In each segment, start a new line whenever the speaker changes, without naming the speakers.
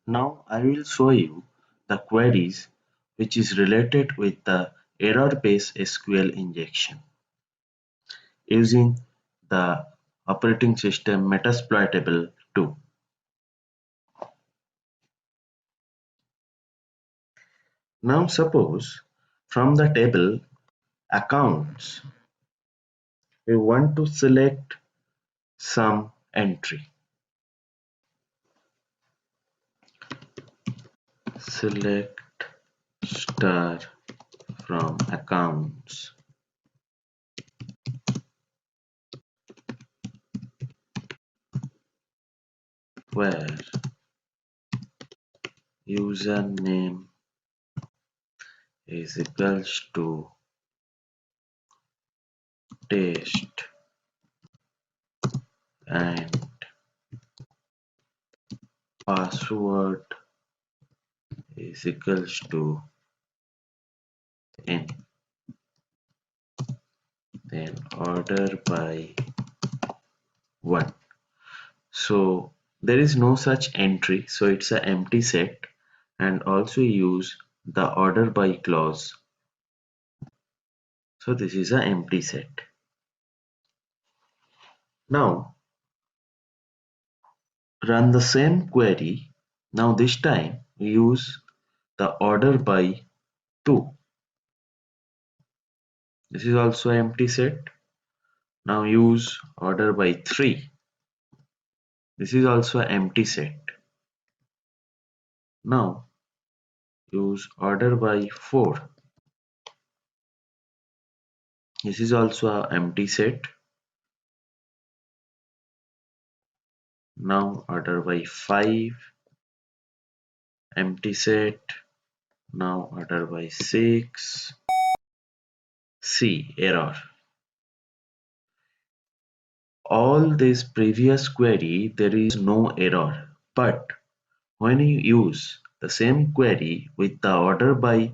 Now I will show you the queries which is related with the error-based SQL injection using the operating system Metasploitable 2. Now suppose from the table accounts we want to select some entry. Select star from accounts where username is equals to test and password is equals to n. Then order by 1. So there is no such entry, so it's an empty set, and also use the order by clause. So this is an empty set. Now run the same query. Now this time we use the order by 2. This is also an empty set. Now use order by 3. This is also an empty set. Now use order by 4. This is also an empty set. Now order by 5, empty set. Now order by 6. See error. All this previous query there is no error, but when you use the same query with the order by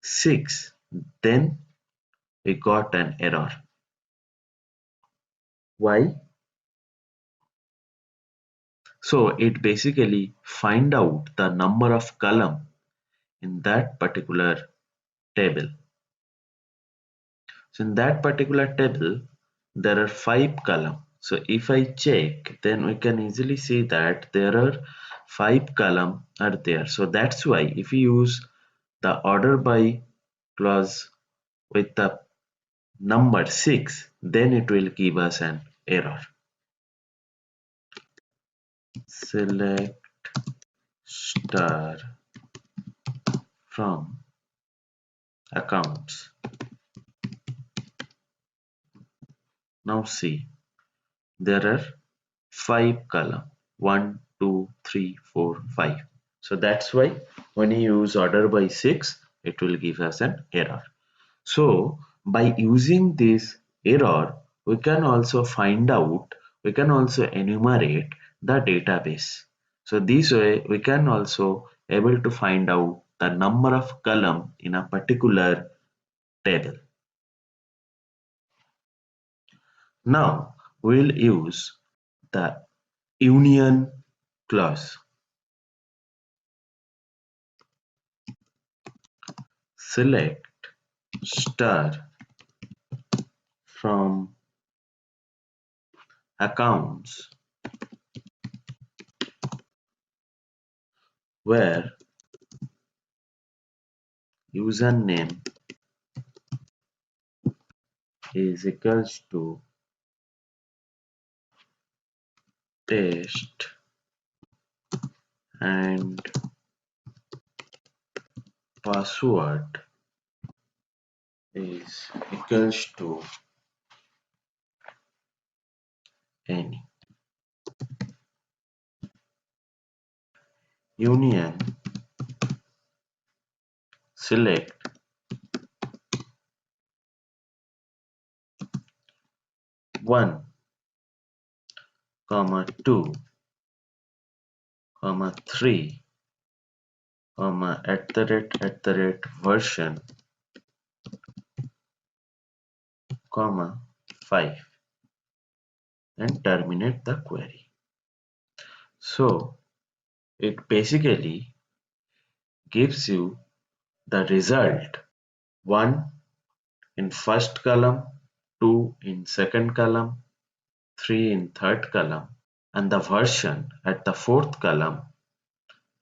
6, then we got an error. Why? So it basically find out the number of column in that particular table. So in that particular table there are 5 columns. So if I check, then we can easily see that there are 5 columns are there. So that's why if we use the order by clause with the number 6, then it will give us an error. Select star from accounts. Now see, there are 5 columns, 1, 2, 3, 4, 5. So that's why when you use order by 6, it will give us an error. So by using this error, we can also find out, we can also enumerate the database. So this way we can also able to find out the number of column in a particular table. Now we'll use the union clause. Select star from accounts where username is equals to test and password is equals to any. Union select 1, 2, 3, @version, 5 and terminate the query. So It basically gives you the result 1 in first column, 2 in second column, 3 in third column, and the version at the fourth column,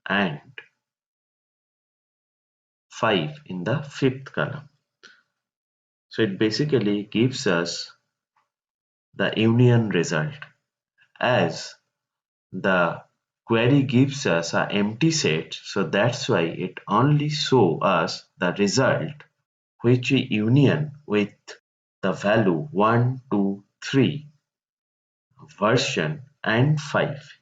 and 5 in the fifth column. So it basically gives us the union result, as the query gives us an empty set, so that's why it only shows us the result which we union with the value 1, 2, 3, version, and 5.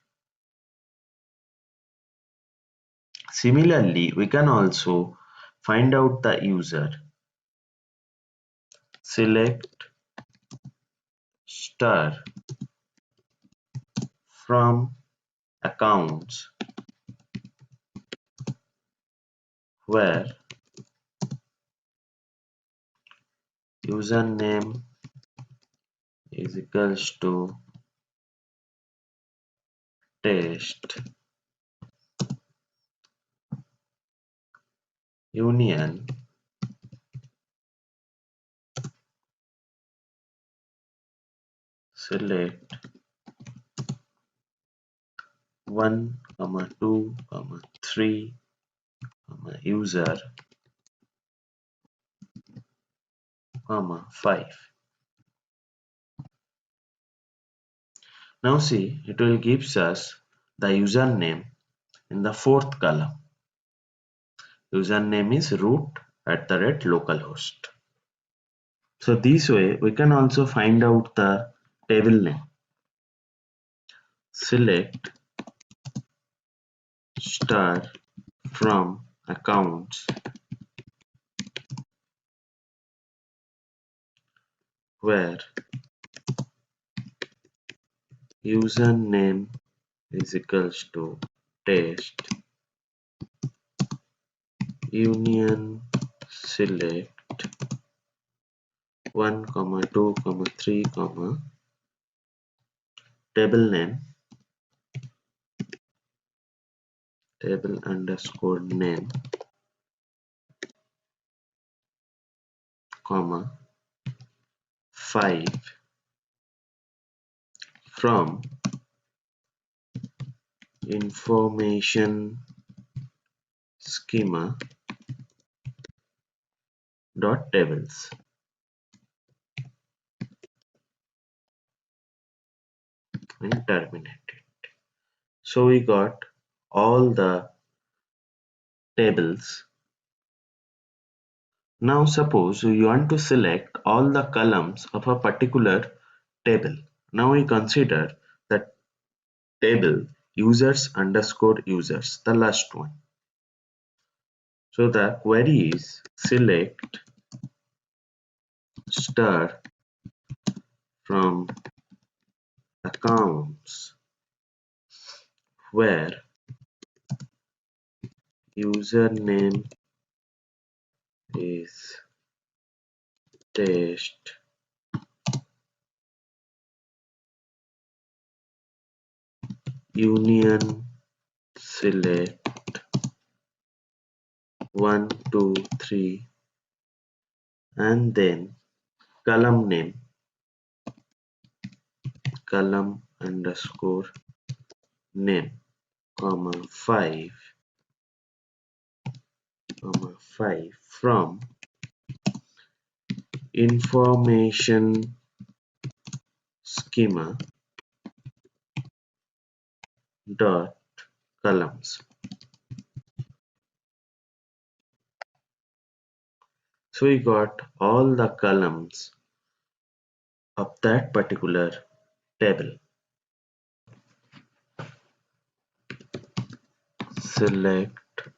Similarly, we can also find out the user. Select star from accounts where username is equals to test union select 1, 2, 3, user, 5. Now see, it will gives us the username in the fourth column. Username is root@localhost. So this way we can also find out the table name. Select star from accounts where username is equals to test union select 1, 2, 3, table name, table underscore name, 5 from information schema dot tables, and terminate it. So we got all the tables. Now suppose you want to select all the columns of a particular table. Now we consider the table users underscore users, the last one. So the query is select star from accounts where username is test union select 1, 2, 3, and then column name, column underscore name, 5, 5 from information schema dot columns. So we got all the columns of that particular table. Select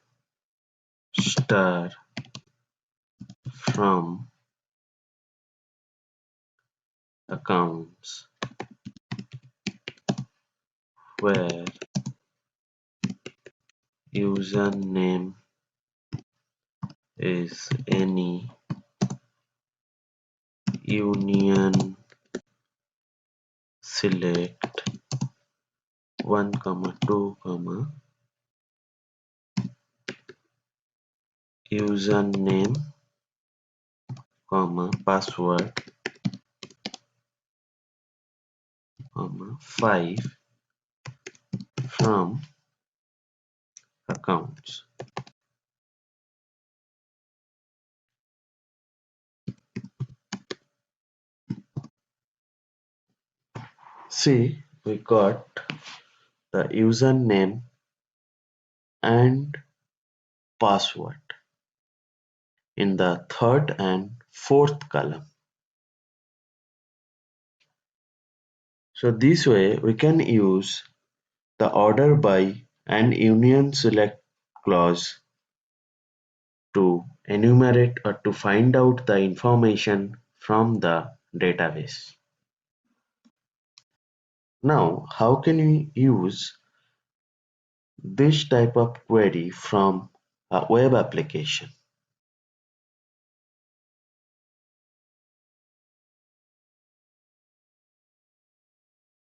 star from accounts where username is any union select 1, 2, username, comma, password, comma, 5 from accounts. See, we got the username and password in the third and fourth column. So this way we can use the order by and union select clause to enumerate or to find out the information from the database. Now, how can we use this type of query from a web application?